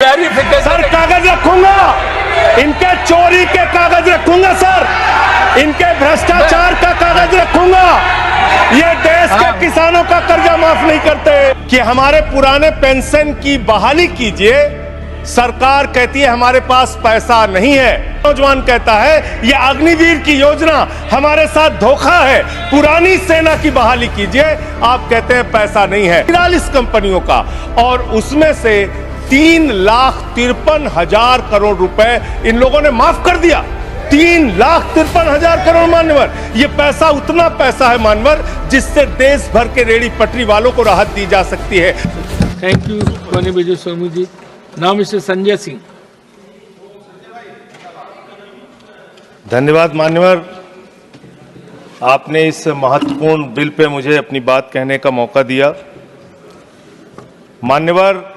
Sir कागज रखूंगा, इनके चोरी के कागज रखूंगा सर, इनके भ्रष्टाचार का कागज रखूंगा। ये देश के किसानों का कर्जा माफ नहीं करते। कि हमारे पुराने पेंशन की बहाली कीजिए, सरकार कहती है हमारे पास पैसा नहीं है। नौजवान कहता है ये अग्निवीर की योजना हमारे साथ धोखा है, पुरानी सेना की बहाली कीजिए, आप कहते हैं पैसा नहीं है। 43 कंपनियों का, और उसमें से 3,53,000 करोड़ रुपए इन लोगों ने माफ कर दिया। 3,53,000 करोड़ मान्यवर, ये पैसा उतना पैसा है मान्यवर जिससे देश भर के रेहड़ी पटरी वालों को राहत दी जा सकती है। Thank you Koni Vijay Swami ji. Now mister Sanjay Singh. धन्यवाद मान्यवर, आपने इस महत्वपूर्ण बिल पे मुझे अपनी बात कहने का मौका दिया। मान्यवर,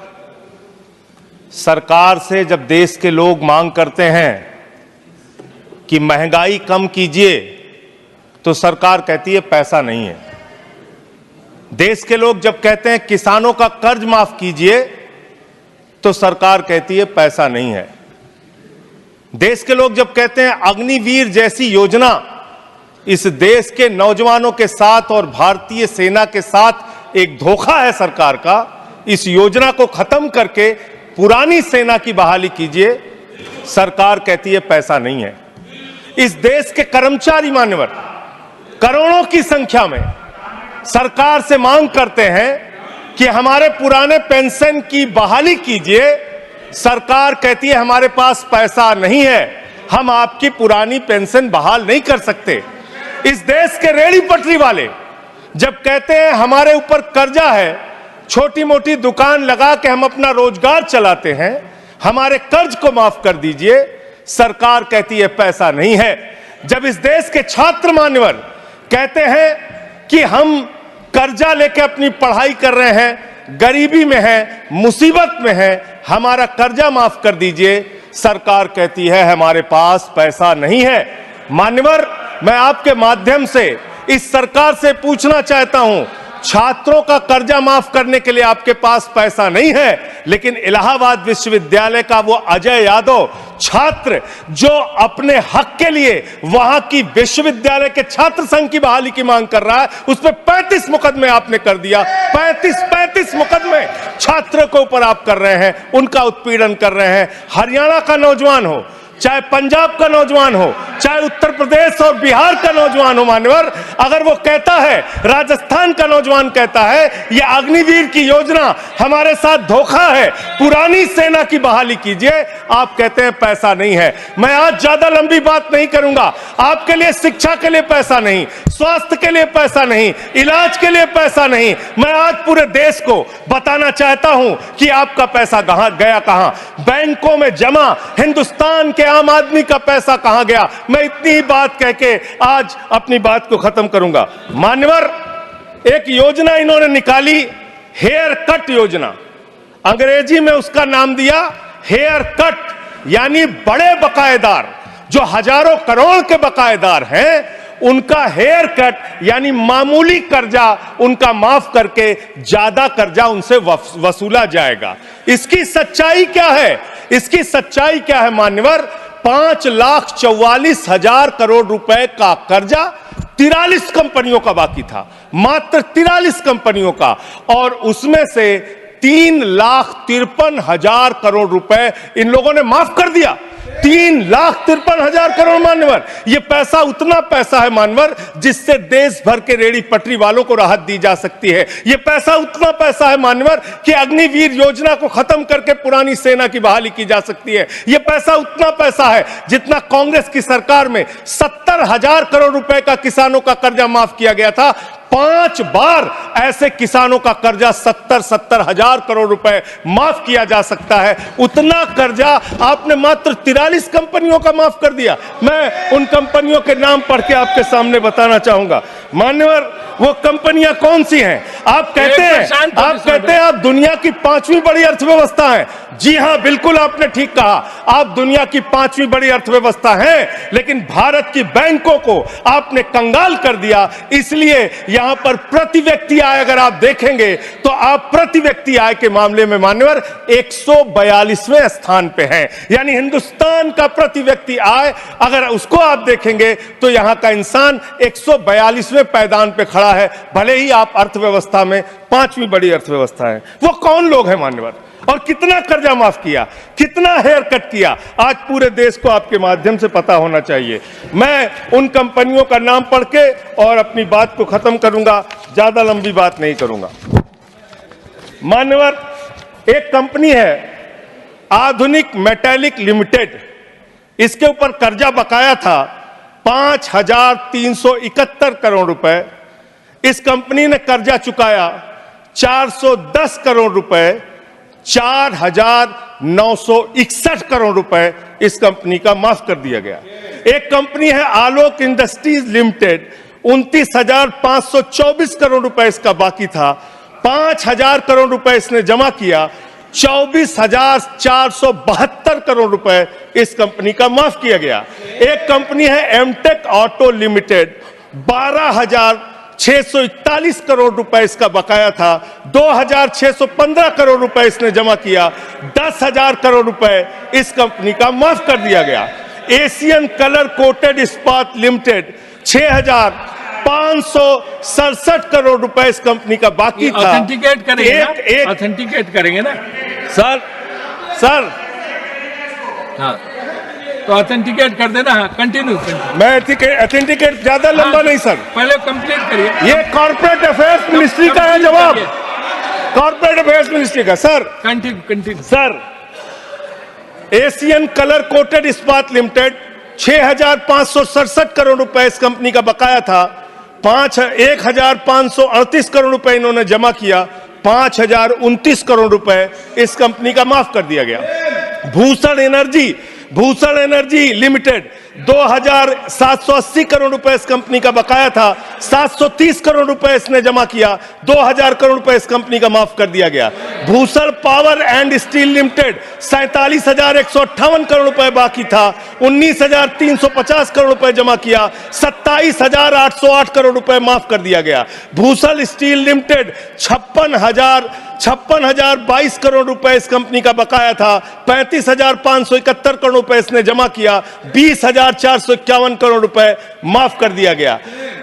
सरकार से जब देश के लोग मांग करते हैं कि महंगाई कम कीजिए, तो सरकार कहती है पैसा नहीं है। देश के लोग जब कहते हैं किसानों का कर्ज माफ कीजिए, तो सरकार कहती है पैसा नहीं है। देश के लोग जब कहते हैं अग्निवीर जैसी योजना इस देश के नौजवानों के साथ और भारतीय सेना के साथ एक धोखा है सरकार का, इस योजना को खत्म करके पुरानी सेना की बहाली कीजिए, सरकार कहती है पैसा नहीं है। इस देश के कर्मचारी मान्यवर करोड़ों की संख्या में सरकार से मांग करते हैं कि हमारे पुराने पेंशन की बहाली कीजिए, सरकार कहती है हमारे पास पैसा नहीं है, हम आपकी पुरानी पेंशन बहाल नहीं कर सकते। इस देश के रेहड़ी पटरी वाले जब कहते हैं हमारे ऊपर कर्जा है, छोटी मोटी दुकान लगा के हम अपना रोजगार चलाते हैं, हमारे कर्ज को माफ कर दीजिए, सरकार कहती है पैसा नहीं है। जब इस देश के छात्र मान्यवर कहते हैं कि हम कर्जा लेके अपनी पढ़ाई कर रहे हैं, गरीबी में हैं, मुसीबत में हैं, हमारा कर्जा माफ कर दीजिए, सरकार कहती है हमारे पास पैसा नहीं है। मान्यवर, मैं आपके माध्यम से इस सरकार से पूछना चाहता हूं, छात्रों का कर्जा माफ करने के लिए आपके पास पैसा नहीं है, लेकिन इलाहाबाद विश्वविद्यालय का वो अजय यादव छात्र जो अपने हक के लिए वहां की विश्वविद्यालय के छात्र संघ की बहाली की मांग कर रहा है, उस पर 35 मुकदमे आपने कर दिया। 35 मुकदमे छात्र के ऊपर आप कर रहे हैं, उनका उत्पीड़न कर रहे हैं। हरियाणा का नौजवान हो, चाहे पंजाब का नौजवान हो, चाहे उत्तर प्रदेश और बिहार का नौजवान हो मान्यवर, अगर वो कहता है, राजस्थान का नौजवान कहता है ये अग्निवीर की योजना हमारे साथ धोखा है, पुरानी सेना की बहाली कीजिए, आप कहते हैं पैसा नहीं है। मैं आज ज्यादा लंबी बात नहीं करूंगा। आपके लिए शिक्षा के लिए पैसा नहीं, स्वास्थ्य के लिए पैसा नहीं, इलाज के लिए पैसा नहीं। मैं आज पूरे देश को बताना चाहता हूं कि आपका पैसा कहां गया, कहां बैंकों में जमा हिंदुस्तान के आम आदमी का पैसा कहां गया। मैं इतनी ही बात कह के आज अपनी बात को खत्म करूंगा। मान्यवर, एक योजना इन्होंने निकाली, हेयर कट योजना, अंग्रेजी में उसका नाम दिया हेयर कट, यानी बड़े बकायेदार जो हजारों करोड़ के बकायेदार हैं, उनका हेयर कट यानी मामूली कर्जा उनका माफ करके ज्यादा कर्जा उनसे वसूला जाएगा। इसकी सच्चाई क्या है? इसकी सच्चाई क्या है मान्यवर? 5,44,000 करोड़ रुपए का कर्जा 43 कंपनियों का बाकी था, मात्र 43 कंपनियों का, और उसमें से 3,53,000 करोड़ रुपए इन लोगों ने माफ कर दिया। 3,53,000 करोड़ मान्यवर, ये पैसा उतना पैसा है मान्यवर जिससे देश भर के रेहड़ी पटरी वालों को राहत दी जा सकती है। ये पैसा उतना पैसा है मान्यवर कि अग्निवीर योजना को खत्म करके पुरानी सेना की बहाली की जा सकती है। ये पैसा उतना पैसा है जितना कांग्रेस की सरकार में 70,000 करोड़ रुपए का किसानों का कर्जा माफ किया गया था। 5 बार ऐसे किसानों का कर्जा 70,000 करोड़ रुपए माफ किया जा सकता है। उतना कर्जा आपने मात्र 43 कंपनियों का माफ कर दिया। मैं उन कंपनियों के नाम पढ़ के आपके सामने बताना चाहूंगा। मान्यवर वो कंपनियां कौन सी हैं? आप कहते हैं आप दुनिया की 5वीं बड़ी अर्थव्यवस्था हैं। जी हां, बिल्कुल आपने ठीक कहा, आप दुनिया की 5वीं बड़ी अर्थव्यवस्था हैं, लेकिन भारत की बैंकों को आपने कंगाल कर दिया। इसलिए यहां पर प्रति व्यक्ति आय अगर आप देखेंगे तो आप प्रति व्यक्ति आय के मामले में मान्यवर 142वें स्थान पे हैं। यानी हिंदुस्तान का प्रति व्यक्ति आय अगर उसको आप देखेंगे तो यहां का इंसान 142वें पायदान पे खड़ा है, भले ही आप अर्थव्यवस्था में 5वीं बड़ी अर्थव्यवस्था है। वो कौन लोग हैं मान्यवर? और कितना कर्जा माफ किया, कितना हेयर कट किया, आज पूरे देश को आपके माध्यम से पता होना चाहिए। मैं उन कंपनियों का नाम पढ़ के और अपनी बात को खत्म करूंगा, ज्यादा लंबी बात नहीं करूंगा। मान्यवर, एक कंपनी है आधुनिक मेटैलिक लिमिटेड, इसके ऊपर कर्जा बकाया था 5,371 करोड़ रुपए। इस कंपनी ने कर्जा चुकाया 410 करोड़ रुपए, 4,961 करोड़ रुपए इस कंपनी का माफ कर दिया गया। एक कंपनी है आलोक इंडस्ट्रीज लिमिटेड, 29,524 करोड़ रुपए इसका बाकी था, 5,000 करोड़ रुपए इसने जमा किया, 24,472 करोड़ रुपए इस कंपनी का माफ किया गया। एक कंपनी है एमटेक ऑटो लिमिटेड, 12,641 करोड़ रुपए इसका बकाया था, 2,615 करोड़ रुपए इसने जमा किया, 10,000 करोड़ रुपए इस कंपनी का माफ कर दिया गया। एशियन कलर कोटेड इस्पात लिमिटेड, 6,567 करोड़ रुपए इस कंपनी का बाकी था। ऑथेंटिकेट करेंगे ऑथेंटिकेट करेंगे ना सर हाँ, तो ऑथेंटिकेट कर देना। हाँ, कंटिन्यू। मैं ऑथेंटिकेट ज्यादा लंबा नहीं सर, पहले कंप्लीट करिए। ये कॉर्पोरेट अफेयर्स मिनिस्ट्री का है जवाब, कॉर्पोरेट अफेयर्स मिनिस्ट्री का। Sir continue. Sir, Asian colour coated इस्पात लिमिटेड, 6,567 करोड़ रुपए इस कंपनी का बकाया था, 1,538 करोड़ रुपए इन्होंने जमा किया, 5,029 करोड़ रुपए इस कंपनी का माफ कर दिया गया। भूषण एनर्जी लिमिटेड, 2,780 करोड़ रुपए इस कंपनी का बकाया था, 730 करोड़ रुपए इसने जमा किया, 2,000 करोड़ रुपए इस कंपनी का माफ कर दिया गया। Bhushan power and steel limited, 47,158 crore रुपए बाकी था, 19,350 करोड़ रुपए जमा किया, 27,808 करोड़ रुपए माफ कर दिया गया। भूषण स्टील लिमिटेड, 56,022 करोड़ रुपए इस कंपनी का बकाया था, 35,571 करोड़ रुपए इसने जमा किया, 20,451 करोड़ रुपए माफ कर दिया गया।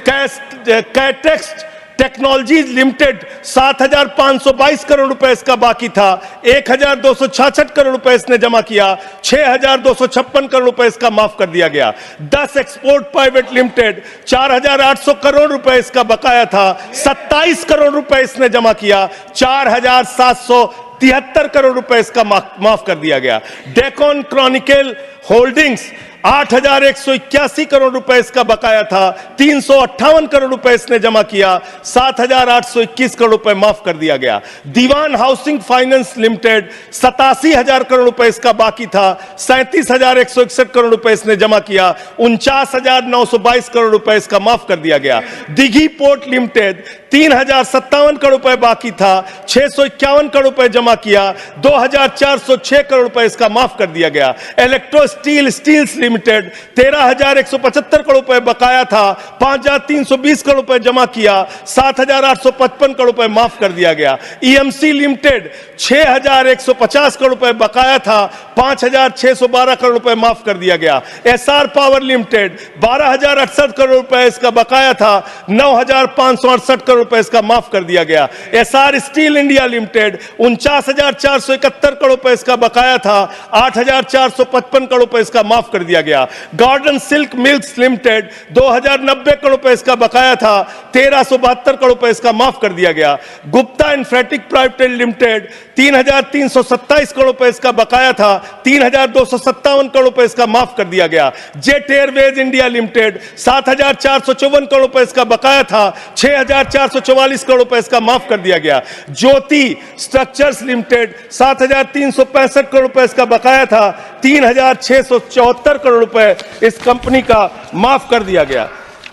कैटेक्स टेक्नोलॉजीज लिमिटेड, 7,522 करोड़ रुपए इसका बाकी था, 1,266 करोड़ रुपए इसने जमा किया, 6,256 करोड़ रुपए इसका माफ कर दिया गया। 10 एक्सपोर्ट प्राइवेट लिमिटेड, 4,800 करोड़ रुपए इसका बकाया था, 27 करोड़ रुपए इसने जमा किया, 4,773 करोड़ रुपए इसका माफ कर दिया गया। डेकोन क्रॉनिकल होल्डिंग्स, 8,181 करोड़ रुपए इसका बकाया था, 358 करोड़ रुपए इसने जमा किया, 7,821 करोड़ रुपए माफ कर दिया गया। दीवान हाउसिंग फाइनेंस लिमिटेड, 87,000 करोड़ रुपए इसका बाकी था, 37,161 करोड़ रुपए इसने जमा किया, 49,922 करोड़ रुपए इसका माफ कर दिया गया। दिघी पोर्ट लिमिटेड, 3,057 करोड़ रुपए बाकी था, 651 करोड़ रुपए जमा किया, 2,406 करोड़ रुपए इसका माफ कर दिया गया। इलेक्ट्रो स्टील्स लिमिटेड, 13,175 करोड़ रुपए बकाया था, 5,320 करोड़ रुपए जमा किया, 7,855 करोड़ रुपए माफ कर दिया गया। ईएमसी लिमिटेड, 6,150 करोड़ रुपए बकाया था, 5,612 करोड़ रुपए माफ कर दिया गया। एसआर पावर लिमिटेड, 12,068 करोड़ रुपए इसका बकाया था, 9,568 करोड़ रुपए इसका माफ कर दिया गया। SR steel India limited, 49,471 crore रुपए इसका बकाया था, 8,455 करोड़ रुपए इसका माफ कर दिया गया। Gordon silk mills limited, 2,090 crore रुपए इसका बकाया था, 1,372 करोड़ रुपए इसका माफ कर दिया गया। Gupta Infratech private limited, 3,327 crore रुपए इसका बकाया था, 3,257 करोड़ रुपए इसका माफ कर दिया गया। Jet Airways India limited, 7,454 crore रुपए इसका बकाया था, 6,444 करोड़ रुपए इसका माफ कर दिया गया। ज्योति स्ट्रक्चर्स लिमिटेड, 7,365 करोड़ रुपए इसका बकाया था, 3,674 करोड़ रुपए इस कंपनी का माफ कर दिया गया।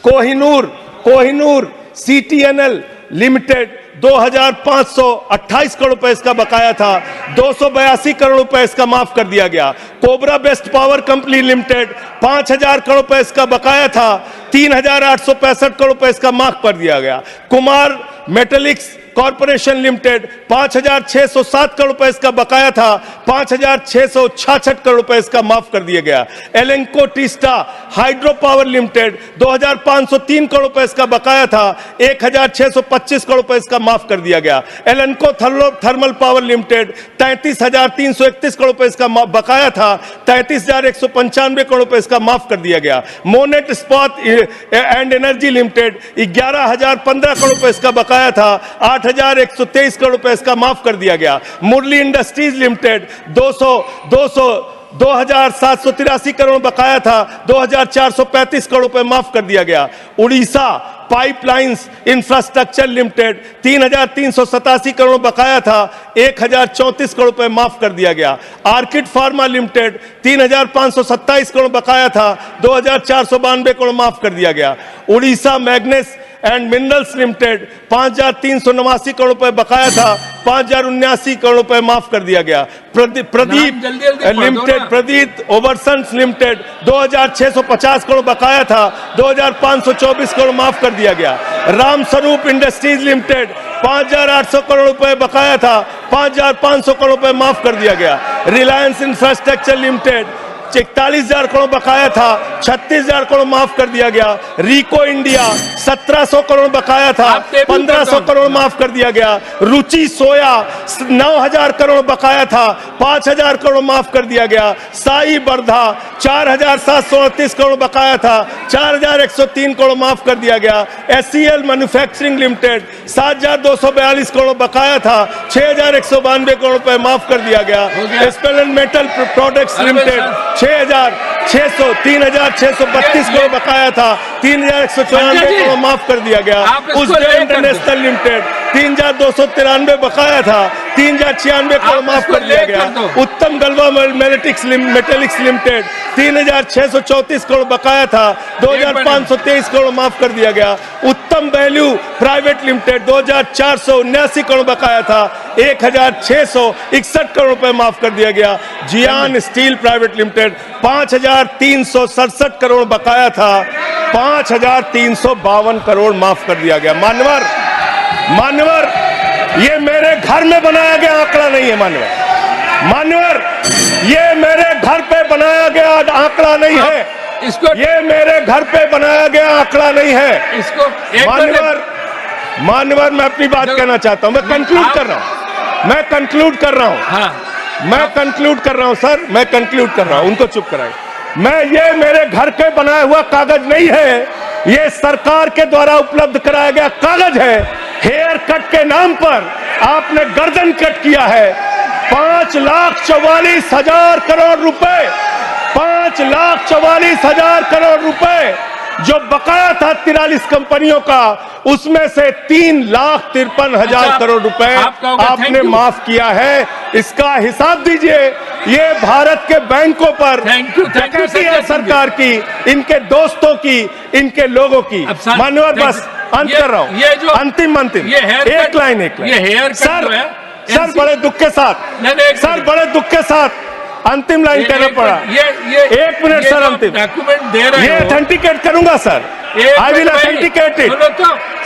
कोहिनूर कोहिनूर CTNL लिमिटेड 2528 करोड़ रुपए इसका बकाया था, 282 करोड़ रुपए इसका माफ कर दिया गया। Cobra best power company limited 5000 crore रुपए इसका बकाया था, 3865 करोड़ रुपए इसका माफ कर दिया गया। कुमार मेटलिक्स कॉर्पोरेशन लिमिटेड 5607 करोड़ रुपए इसका बकाया था, 5666 करोड़ रुपए इसका माफ कर दिया गया। Lanco Teesta hydro power limited 2503 crore रुपए इसका बकाया था, 1625 करोड़ रुपए इसका माफ कर दिया गया। एलेंको थर्मल पावर लिमिटेड 33,331 करोड़ रुपए इसका बकाया था, 33,195 करोड़ रुपए इसका माफ कर दिया गया। मोनेट स्पॉट एंड एनर्जी लिमिटेड 11,015 करोड़ रुपए इसका बकाया था, 8,123 करोड़ रुपए इसका माफ कर दिया गया। मुरली इंडस्ट्रीज लिमिटेड 2,783 करोड़ बकाया था, 2,435 करोड़ रुपए माफ कर दिया गया। Orissa pipelines infrastructure limited 3,387 crore बकाया था, 1,034 करोड़ रुपए माफ कर दिया गया। आर्किड फार्मा लिमिटेड 3,527 करोड़ बकाया था, 2,492 करोड़ माफ कर दिया गया। Orissa मैग्नेस and minerals limited 5,389 crore रुपए बकाया था, 5,079 करोड़ रुपए माफ कर दिया गया। प्रदीप लिमिटेड, प्रदीप ओवरसन्स लिमिटेड 2,650 करोड़ बकाया था, 2,524 करोड़ माफ कर दिया गया। राम स्वरूप इंडस्ट्रीज लिमिटेड 5,800 करोड़ रुपए बकाया था, 5,500 करोड़ रुपए माफ कर दिया गया। रिलायंस इंफ्रास्ट्रक्चर लिमिटेड 41,000 करोड़ बकाया था, 36,000 करोड़ माफ कर दिया गया। रिको इंडिया 1,700 करोड़ बकाया था, 1,500 करोड़ माफ कर दिया गया। रुचि सोया 9,000 करोड़ बकाया था, 5,000 करोड़ माफ कर दिया गया। साई बर्धा 4,738 करोड़ बकाया था, 4,103 करोड़ माफ कर दिया गया। SCL मैन्युफैक्चरिंग लिमिटेड 7,242 करोड़ बकाया था, 6,192 करोड़ रुपए माफ कर दिया गया। स्पेलन मेटल प्रोडक्ट्स लिमिटेड 3,632 करोड़ बकाया था, 3,194 करोड़ माफ कर दिया गया। उज्जैन इंटरनेशनल लिमिटेड 3,293 बकाया था, 3,096 करोड़ माफ कर दिया गया। उत्तम गलवा मेटेलिक्स लिमिटेड 3,634 करोड़ बकाया था, 2,523 करोड़ माफ कर दिया गया। उत्तम वैल्यू प्राइवेट लिमिटेड 2,479 करोड़ बकाया था, 1,661 करोड़ रुपए माफ कर दिया गया। जियान स्टील प्राइवेट लिमिटेड 5,367 करोड़ बकाया था, 5,352 करोड़ माफ कर दिया गया। मान्यवर ये मेरे घर में बनाया गया आंकड़ा नहीं है। मान्यवर ये मेरे घर पे बनाया गया आंकड़ा नहीं है, ये मेरे घर पे बनाया गया आंकड़ा नहीं है। मान्यवर मैं अपनी बात कहना चाहता हूं, मैं कंक्लूड कर रहा हूं सर, मैं कंक्लूड कर रहा हूं, उनको चुप कराए। ये मेरे घर के बनाया हुआ कागज नहीं है, ये सरकार के द्वारा उपलब्ध कराया गया कागज है। हेयर कट के नाम पर आपने गर्दन कट किया है। 5,44,000 करोड़ रुपए, 5,44,000 करोड़ रुपए जो बकाया था 43 कंपनियों का, उसमें से 3,53,000 करोड़ रुपए आपने माफ किया है। इसका हिसाब दीजिए। ये भारत के बैंकों पर डकैती है सरकार की, इनके दोस्तों की, इनके लोगों की। मान्यवर बस अंत कर रहा हूं, अंतिम एक लाइन सर बड़े दुख के साथ अंतिम लाइन कहना पड़ा। एक मिनट सर, अंतिम डॉक्यूमेंट दे रहे हो, ये ऑथेंटिकेट करूंगा sir, I will authenticate it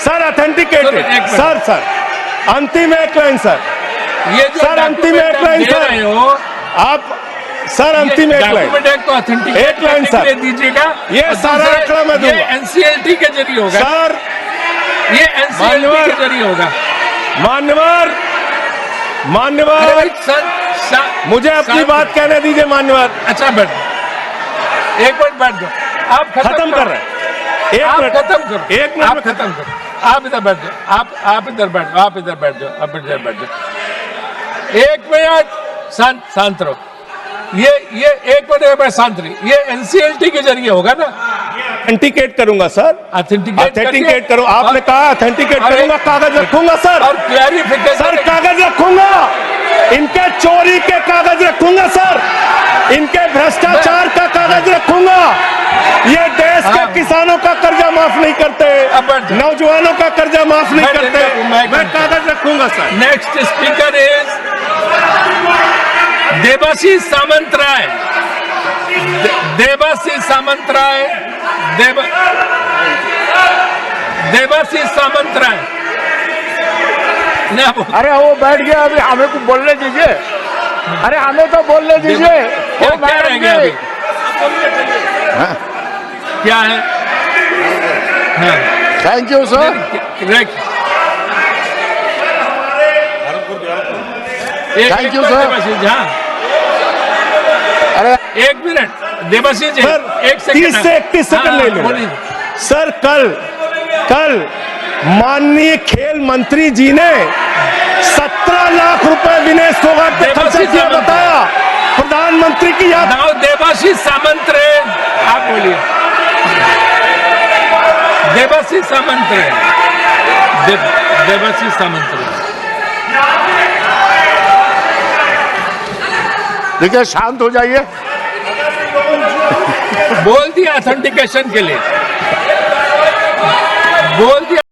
sir, authenticate it sir. अंतिम एक लाइन सर, सर अंतिम एक लाइन सर, आप सर अंतिम एक लाइन सर दीजिएगा। ये सारा आंकड़ा मैं दूंगा, NCLT के जरिए होगा सर, ये NCLT के जरिए होगा। मान्यवर मुझे अपनी बात कहने दीजिए। मान्यवर अच्छा बैठ, एक मिनट बैठ जाओ, आप खत्म कर रहे हैं। एक मिनट खत्म करो। आप इधर बैठ जाओ, आप इधर बैठ जाओ, आप इधर बैठ जाओ। एक मिनट शांत रहो। ये एक मिनट शांत रही। ये NCLT के जरिए होगा ना? ऑथेंटिकेट करूंगा सर, ऑथेंटिकेट करूं। आपने कहा ऑथेंटिकेट करूंगा, कागज रखूंगा सर, और क्लैरिफिकेशन सर कागज रखूंगा, इनके चोरी के कागज रखूंगा सर। इनके भ्रष्टाचार का कागज रखूंगा। ये देश के किसानों का कर्जा माफ नहीं करते, नौजवानों का कर्जा माफ नहीं करते। मैं कागज रखूंगा sir. Next speaker is Debashish Samantaray. Debashish Samantaray. Debashish Samantaray. अरे वो बैठ गया, अभी हमें को बोलने दीजिए। अरे हमें तो बोलने दीजिए। क्या रह गया अभी? क्या है? Thank you sir. Thank you sir. अरे 1 मिनट देवाशीष जी, सर 1 सेकंड। 30 से 31 सेकंड ले लो सर। कल माननीय खेल मंत्री जी ने 17 लाख रुपए विनेश फोगाट पे खर्चा किया बताया। प्रधानमंत्री की याद। देवाशीष सामंतराय, आप बोलिए। देवाशीष सामंतराय। देवाशीष सामंतराय। देखिए, शांत हो जाइए। बोल दिया ऑथेंटिकेशन के लिए, बोल दिया।